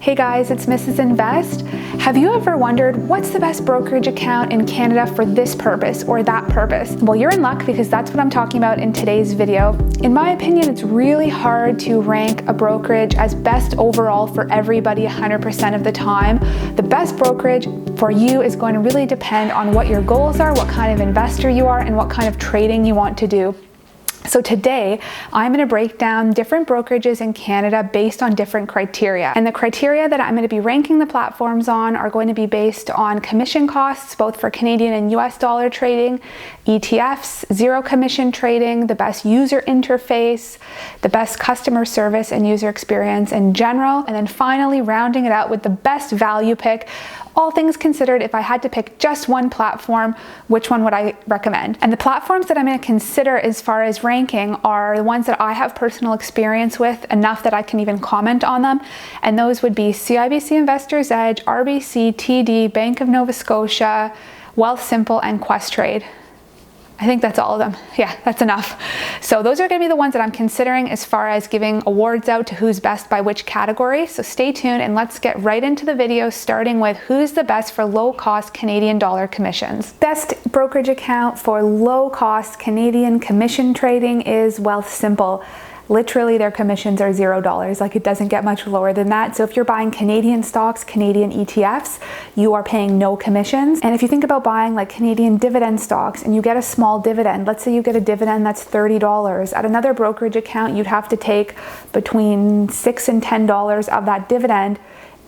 Hey guys, it's Mrs. Invest. Have you ever wondered what's the best brokerage account in Canada for this purpose or that purpose? Well, you're in luck because that's what I'm talking about in today's video. In my opinion, it's really hard to rank a brokerage as best overall for everybody 100% of the time. The best brokerage for you is going to really depend on what your goals are, what kind of investor you are, and what kind of trading you want to do. So today, I'm going to break down different brokerages in Canada based on different criteria. And the criteria that I'm going to be ranking the platforms on are going to be based on commission costs, both for Canadian and US dollar trading, ETFs, zero commission trading, the best user interface, the best customer service and user experience in general, and then finally rounding it out with the best value pick. All things considered, if I had to pick just one platform, which one would I recommend? And the platforms that I'm going to consider as far as ranking are the ones that I have personal experience with, enough that I can even comment on them. And those would be CIBC Investors Edge, RBC, TD, Bank of Nova Scotia, Wealthsimple, and Questrade. I think that's all of them. Yeah, that's enough. So those are going to be the ones that I'm considering as far as giving awards out to who's best by which category. So stay tuned and let's get right into the video, starting with who's the best for low-cost Canadian dollar commissions. Best brokerage account for low-cost Canadian commission trading is Wealthsimple. Literally, their commissions are $0. Like, it doesn't get much lower than that. So if you're buying Canadian stocks, Canadian ETFs, you are paying no commissions. And if you think about buying like Canadian dividend stocks and you get a small dividend, let's say you get a dividend that's $30. At another brokerage account, you'd have to take between $6 and $10 of that dividend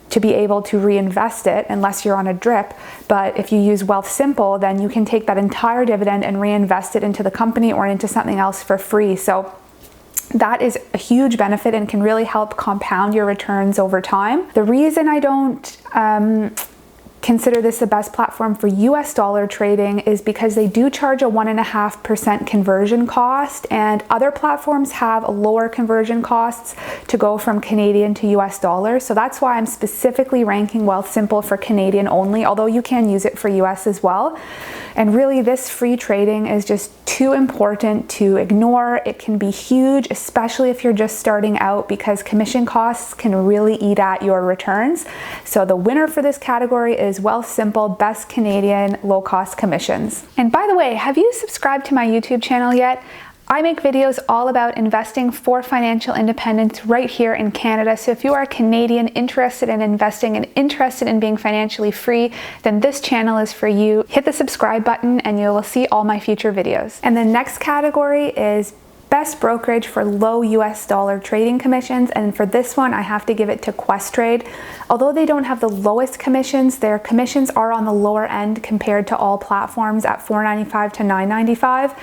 to be able to reinvest it, unless you're on a drip. But if you use Wealthsimple, then you can take that entire dividend and reinvest it into the company or into something else for free. So that is a huge benefit and can really help compound your returns over time. The reason I don't consider this the best platform for US dollar trading is because they do charge a 1.5% conversion cost, and other platforms have lower conversion costs to go from Canadian to US dollars. So that's why I'm specifically ranking Wealthsimple for Canadian only, although you can use it for US as well. And really, this free trading is just too important to ignore. It can be huge, especially if you're just starting out, because commission costs can really eat at your returns. So the winner for this category is Wealthsimple, best Canadian low-cost commissions. And by the way, have you subscribed to my YouTube channel yet? I make videos all about investing for financial independence right here in Canada. So if you are a Canadian interested in investing and interested in being financially free, then this channel is for you. Hit the subscribe button and you will see all my future videos. And the next category is best brokerage for low US dollar trading commissions, and for this one I have to give it to Questrade. Although they don't have the lowest commissions, their commissions are on the lower end compared to all platforms at $4.95 to $9.95,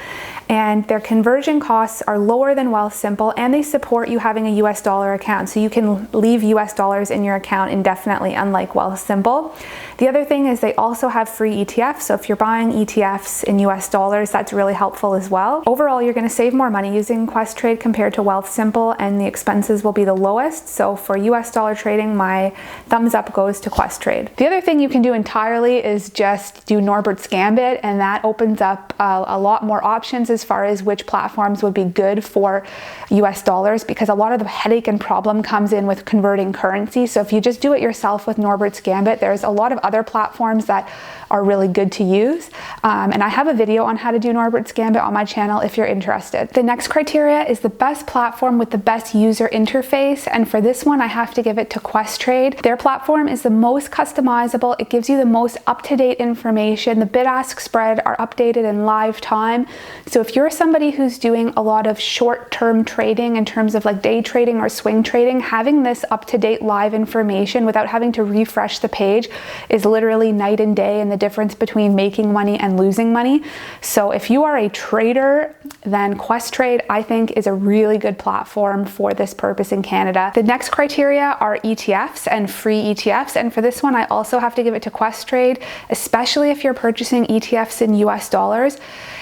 and their conversion costs are lower than Wealthsimple, and they support you having a US dollar account, so you can leave US dollars in your account indefinitely, unlike Wealthsimple. The other thing is they also have free ETFs, so if you're buying ETFs in US dollars, that's really helpful as well. Overall, you're going to save more money using Questrade compared to Wealthsimple, and the expenses will be the lowest. So for US dollar trading, my thumbs up goes to Questrade. The other thing you can do entirely is just do Norbert's Gambit, and that opens up a lot more options as far as which platforms would be good for US dollars, because a lot of the headache and problem comes in with converting currency. So if you just do it yourself with Norbert's Gambit, there's a lot of other platforms that are really good to use. And I have a video on how to do Norbert's Gambit on my channel if you're interested. The next criteria is the best platform with the best user interface. And for this one, I have to give it to Questrade. Their platform is the most customizable. It gives you the most up-to-date information. The bid-ask spread are updated in live time. So if you're somebody who's doing a lot of short-term trading in terms of like day trading or swing trading, having this up-to-date live information without having to refresh the page is literally night and day in the difference between making money and losing money. So if you are a trader, then Questrade, I think, is a really good platform for this purpose in Canada. The next criteria are ETFs and free ETFs. And for this one, I also have to give it to Questrade, especially if you're purchasing ETFs in US dollars.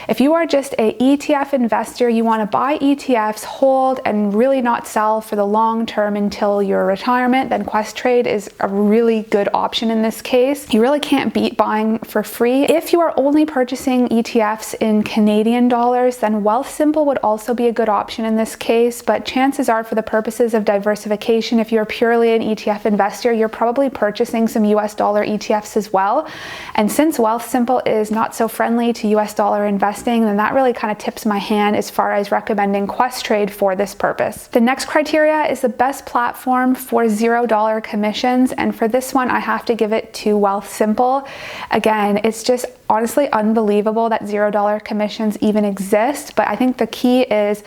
If you are just a ETF investor, you want to buy ETFs, hold, and really not sell for the long term until your retirement, then Questrade is a really good option in this case. You really can't beat buying for free. If you are only purchasing ETFs in Canadian dollars, then Wealthsimple would also be a good option in this case, but chances are, for the purposes of diversification, if you're purely an ETF investor, you're probably purchasing some US dollar ETFs as well. And since Wealthsimple is not so friendly to US dollar investing, then that really kind of tips my hand as far as recommending Questrade for this purpose. The next criteria is the best platform for $0 commissions, and for this one I have to give it to Wealthsimple. Again, it's just honestly unbelievable that $0 commissions even exist, but I think the key is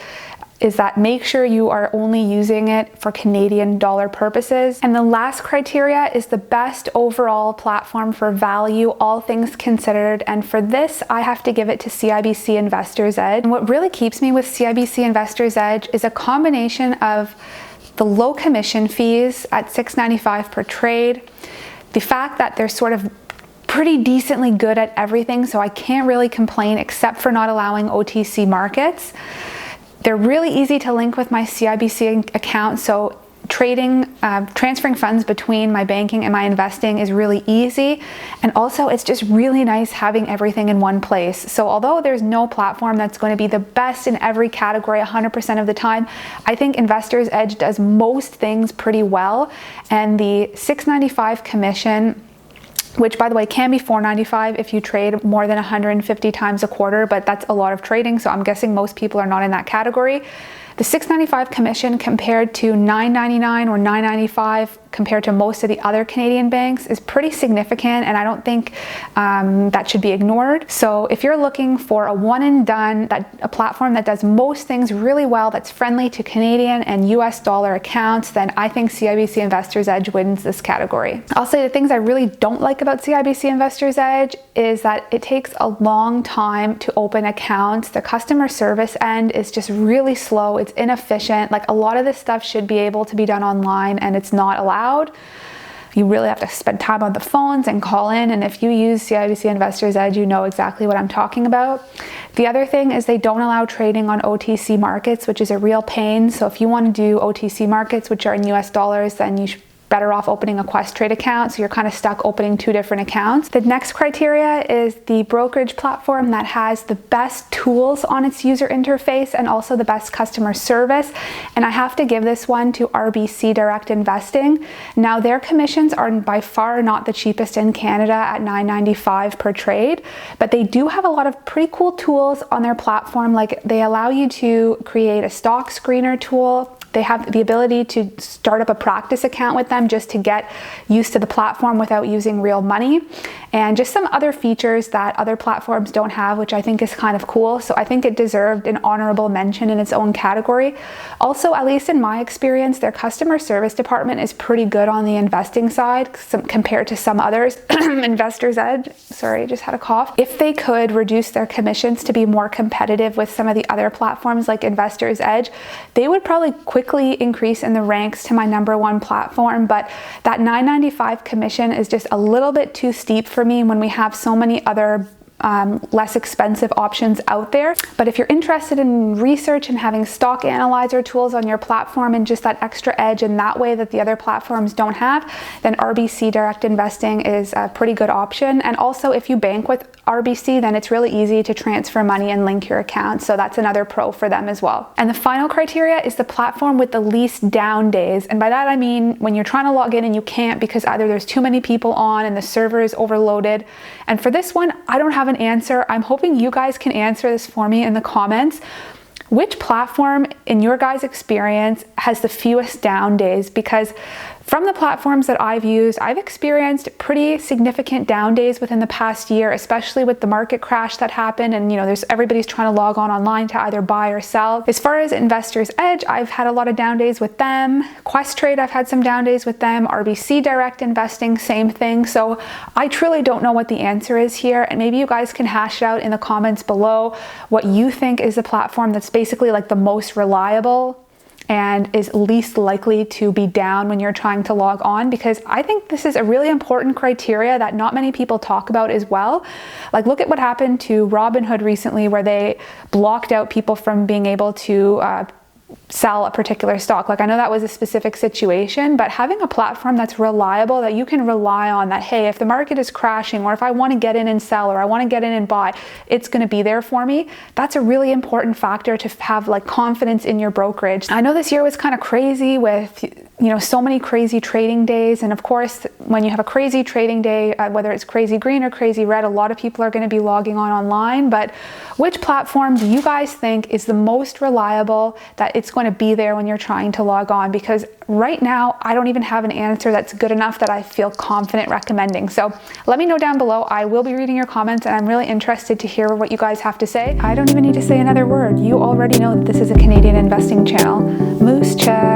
that make sure you are only using it for Canadian dollar purposes. And the last criteria is the best overall platform for value, all things considered. And for this, I have to give it to CIBC Investors Edge. And what really keeps me with CIBC Investors Edge is a combination of the low commission fees at $6.95 per trade, the fact that they're sort of pretty decently good at everything, so I can't really complain except for not allowing OTC markets. They're really easy to link with my CIBC account, so transferring funds between my banking and my investing is really easy. And also, it's just really nice having everything in one place. So although there's no platform that's going to be the best in every category 100% of the time, I think Investors Edge does most things pretty well. And the $6.95 commission, which by the way can be $4.95 if you trade more than 150 times a quarter, but that's a lot of trading, so I'm guessing most people are not in that category. The $6.95 commission compared to $9.99 or $9.95 compared to most of the other Canadian banks is pretty significant, and I don't think that should be ignored. So if you're looking for a one and done, a platform that does most things really well, that's friendly to Canadian and US dollar accounts, then I think CIBC Investors Edge wins this category. I'll say the things I really don't like about CIBC Investors Edge is that it takes a long time to open accounts. The customer service end is just really slow. It's inefficient. Like, a lot of this stuff should be able to be done online, and it's not allowed. You really have to spend time on the phones and call in, and if you use CIBC Investors Edge, you know exactly what I'm talking about. The other thing is they don't allow trading on OTC markets, which is a real pain. So if you want to do OTC markets, which are in US dollars, then you should better off opening a Questrade account, so you're kind of stuck opening two different accounts. The next criteria is the brokerage platform that has the best tools on its user interface and also the best customer service, and I have to give this one to RBC Direct Investing. Now, their commissions are by far not the cheapest in Canada at $9.95 per trade, but they do have a lot of pretty cool tools on their platform. Like, they allow you to create a stock screener tool. They have the ability to start up a practice account with them just to get used to the platform without using real money, and just some other features that other platforms don't have, which I think is kind of cool. So I think it deserved an honorable mention in its own category. Also, at least in my experience, their customer service department is pretty good on the investing side compared to some others. Investors Edge, sorry, just had a cough. If they could reduce their commissions to be more competitive with some of the other platforms like Investors Edge, they would probably quickly increase in the ranks to my #1 platform. But that $9.95 commission is just a little bit too steep for me when we have so many other less expensive options out there. But if you're interested in research and having stock analyzer tools on your platform and just that extra edge in that way that the other platforms don't have, then RBC Direct Investing is a pretty good option. And also, if you bank with RBC, then it's really easy to transfer money and link your account, so that's another pro for them as well. And the final criteria is the platform with the least down days, and by that I mean when you're trying to log in and you can't because either there's too many people on and the server is overloaded. And for this one, I don't have an answer. I'm hoping you guys can answer this for me in the comments. Which platform, in your guys' experience, has the fewest down days? Because from the platforms that I've used, I've experienced pretty significant down days within the past year, especially with the market crash that happened, and everybody's trying to log on online to either buy or sell. As far as Investors Edge, I've had a lot of down days with them. Questrade, I've had some down days with them. RBC Direct Investing, same thing. So I truly don't know what the answer is here, and maybe you guys can hash out in the comments below what you think is the platform that's basically like the most reliable and is least likely to be down when you're trying to log on, because I think this is a really important criteria that not many people talk about as well. Like, look at what happened to Robinhood recently, where they blocked out people from being able to sell a particular stock. Like, I know that was a specific situation, but having a platform that's reliable, that you can rely on, that, hey, if the market is crashing, or if I want to get in and sell, or I want to get in and buy, it's going to be there for me. That's a really important factor to have, like, confidence in your brokerage. I know this year was kind of crazy with, you know, so many crazy trading days. And of course, when you have a crazy trading day, whether it's crazy green or crazy red, a lot of people are going to be logging on online. But which platform do you guys think is the most reliable, that it's going to be there when you're trying to log on? Because right now, I don't even have an answer that's good enough that I feel confident recommending. So let me know down below. I will be reading your comments, and I'm really interested to hear what you guys have to say. I don't even need to say another word. You already know that this is a Canadian investing channel. Moose check.